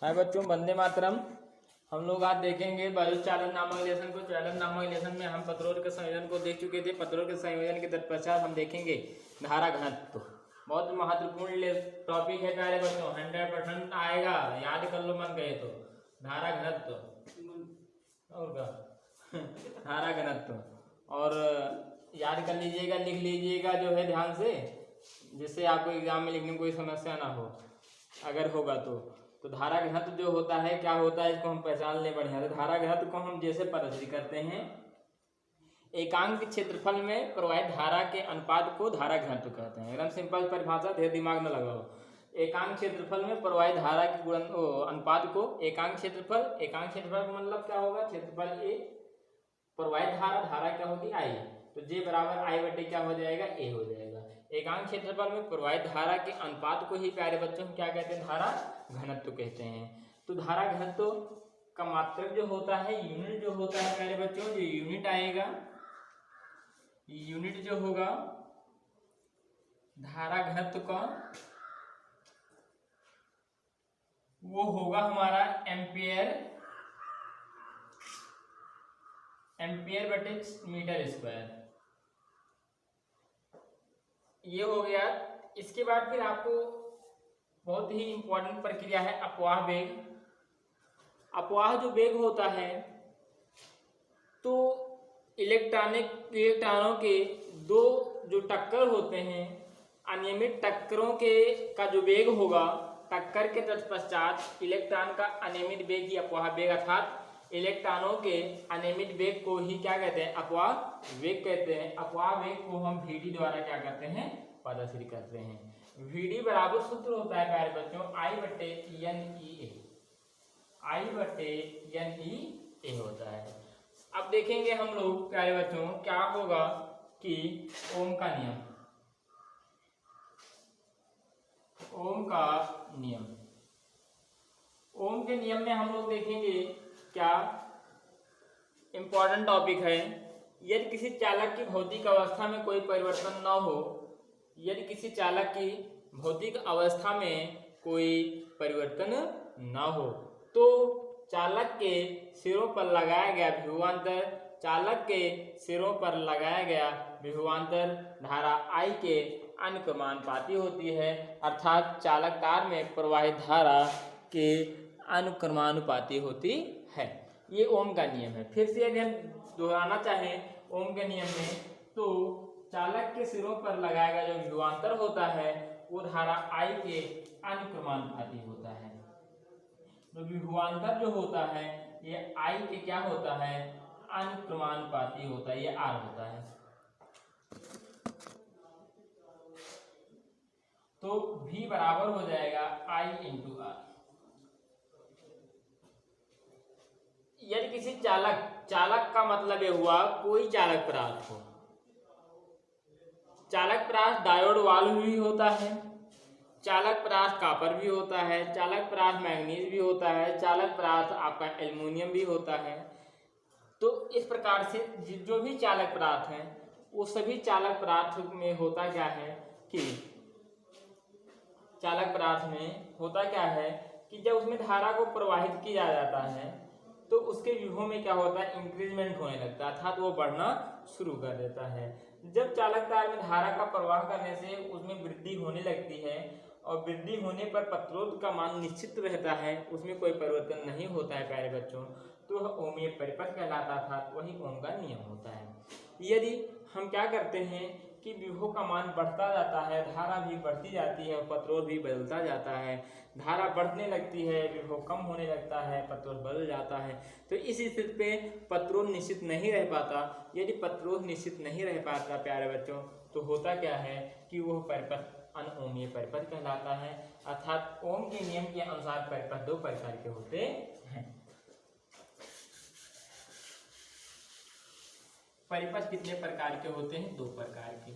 हाय बच्चों, वंदे मातरम। हम लोग आज देखेंगे वायुचालन नामक लेसन को। चालन नामक लेसन में हम पत्रों के संयोजन को देख चुके थे। पत्रों के संयोजन के तत्पश्चात हम देखेंगे धारा घनत्व। बहुत महत्वपूर्ण टॉपिक है प्यारे बच्चों, 100% आएगा, याद कर लो मन गए तो। धारा घनत्व और क्या धारा घनत्व और याद कर लीजिएगा, लिख लीजिएगा जो है ध्यान से, जिससे आपको एग्जाम में लिखने में कोई समस्या ना हो अगर होगा तो धारा घनत्व जो होता है क्या होता है, इसको हम पहचान ले बढ़िया। तो धारा घनत्व को हम जैसे प्रदर्शित करते हैं, एकांक क्षेत्रफल में प्रवाहित धारा के अनुपात को धारा घनत्व कहते हैं। एकदम सिंपल परिभाषा, ढेर दिमाग न लगाओ। एकांक क्षेत्रफल में प्रवाहित धारा के अनुपात को एकांक क्षेत्रफल का मतलब क्या होगा, क्षेत्रफल ए, प्रवाहित धारा क्या होगी आई, तो जे बराबर आई बटे क्या हो जाएगा, ए हो जाएगा। एकांक क्षेत्रफल में प्रवाहित धारा के अनुपात को ही प्यारे बच्चों हम क्या कहते हैं, धारा घनत्व कहते हैं। तो धारा घनत्व का मात्रक जो होता है, यूनिट जो होता है प्यारे बच्चों, जो यूनिट आएगा, यूनिट जो होगा धारा घनत्व का वो होगा हमारा एम्पियर बटे मीटर स्क्वायर। ये हो गया। इसके बाद फिर आपको बहुत ही इंपॉर्टेंट प्रक्रिया है अपवाह वेग। अपवाह जो वेग होता है, तो इलेक्ट्रॉनों के दो जो टक्कर होते हैं, अनियमित टक्करों का जो वेग होगा, टक्कर के तत्पश्चात इलेक्ट्रॉन का अनियमित वेग ही अपवाह वेग, अर्थात इलेक्ट्रॉनों के अनियमित वेग को ही क्या कहते हैं, अपवाह वेग कहते हैं। अपवाह वेग को हम वीडी द्वारा क्या करते हैं, प्रदर्शित करते हैं। वीडी बराबर सूत्र होता है प्यारे बच्चों आई बटे एन ई ए होता है। अब देखेंगे हम लोग प्यारे बच्चों क्या होगा कि ओम का नियम, ओम के नियम में हम लोग देखेंगे क्या इंपॉर्टेंट टॉपिक है। यदि किसी चालक की भौतिक अवस्था में कोई परिवर्तन न हो, यदि किसी चालक की भौतिक अवस्था में कोई परिवर्तन न हो, तो चालक के सिरों पर लगाया गया विभवांतर धारा I के अनुक्रमानुपाती होती है, अर्थात चालक तार में प्रवाहित धारा के अनुक्रमानुपाती होती है। ये ओम का नियम है। फिर से यदि हम दोहराना चाहें ओम के नियम में, तो चालक के सिरों पर लगाया गया जो विभवांतर होता है वो धारा I के अनुक्रमानुपाती होता है। तो विभवांतर जो होता है ये I के क्या होता है, अनुक्रमानुपाती होता है, ये R होता है। तो V बराबर हो जाएगा I इंटू R। यदि किसी चालक का मतलब ये हुआ कोई चालक पदार्थ हो, चालक पदार्थ डायोड वाल्व भी होता है, चालक पदार्थ कॉपर भी होता है, चालक पदार्थ मैग्नीज भी होता है, चालक पदार्थ आपका एल्युमिनियम भी होता है। तो इस प्रकार से जो भी चालक पदार्थ हैं, वो सभी चालक पदार्थ में होता क्या है कि चालक पदार्थ में होता क्या है कि जब उसमें धारा को प्रवाहित किया जाता है, तो उसके विभव में क्या होता है, इंक्रीजमेंट होने लगता है, अर्थात वो बढ़ना शुरू कर देता है। जब चालक तार में धारा का प्रवाह करने से उसमें वृद्धि होने लगती है, और वृद्धि होने पर प्रतिरोध का मान निश्चित रहता है, उसमें कोई परिवर्तन नहीं होता है प्यारे बच्चों, तो ओमीय परिपथ कहलाता था, वही ओम का नियम होता है। यदि हम क्या करते हैं कि विभव का मान बढ़ता जाता है, धारा भी बढ़ती जाती है और प्रतिरोध भी बदलता जाता है, धारा बढ़ने लगती है, विभव कम होने लगता है, प्रतिरोध बदल जाता है, तो इस स्थिति पे प्रतिरोध निश्चित नहीं रह पाता। यदि प्रतिरोध निश्चित नहीं रह पाता प्यारे बच्चों, तो होता क्या है कि वह परिपथ अनओमीय परिपथ कहलाता है, अर्थात ओम के नियम के अनुसार परिपथ दो प्रकार के होते हैं। परिपथ कितने प्रकार के होते हैं, दो प्रकार के।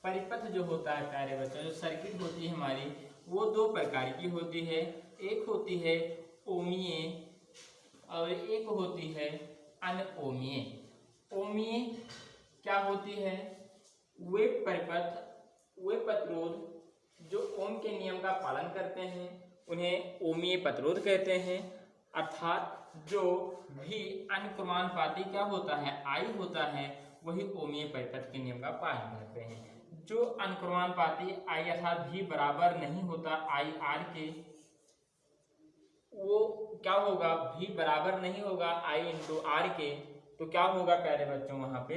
परिपथ जो होता है प्यारे बच्चों, जो सर्किट होती है हमारी, वो दो प्रकार की होती है। एक होती है ओमीय और एक होती है अनओमीय। ओमीय क्या होती है, वे प्रतिरोध जो ओम के नियम का पालन करते हैं उन्हें ओमीय प्रतिरोध कहते हैं। अर्थात जो भी अनुक्रमानुपाती क्या होता है, आई होता है, वही ओमीय परिपथ के नियम का पालन करते हैं। जो अनुक्रमानुपाती आई अर्थात भी बराबर नहीं होता आई आर के, वो क्या होगा, भी बराबर नहीं होगा आई इंटू आर के, तो क्या होगा प्यारे बच्चों, वहां पे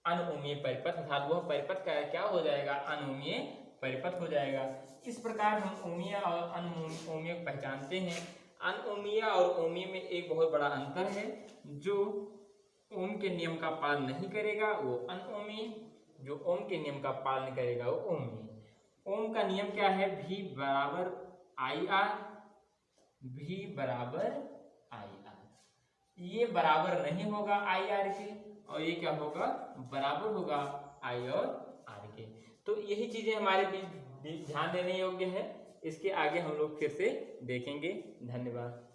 अनओमीय परिपथ, अर्थात वह परिपथ का क्या हो जाएगा, अनओमीय परिपथ हो जाएगा। इस प्रकार हम ओमीय और अनओमीय पहचानते हैं। अनओमीय और ओमीय में एक बहुत बड़ा अंतर है, जो ओम के नियम का पालन नहीं करेगा वो अनओमीय, जो ओम के नियम का पालन करेगा वो ओमीय। ओम का नियम क्या है, भी बराबर आई आर, भी बराबर आई आर। ये बराबर नहीं होगा आई आर के, और ये क्या होगा, बराबर होगा आई और आर के। तो यही चीजें हमारे बीच ध्यान देने योग्य है। इसके आगे हम लोग फिर से देखेंगे। धन्यवाद।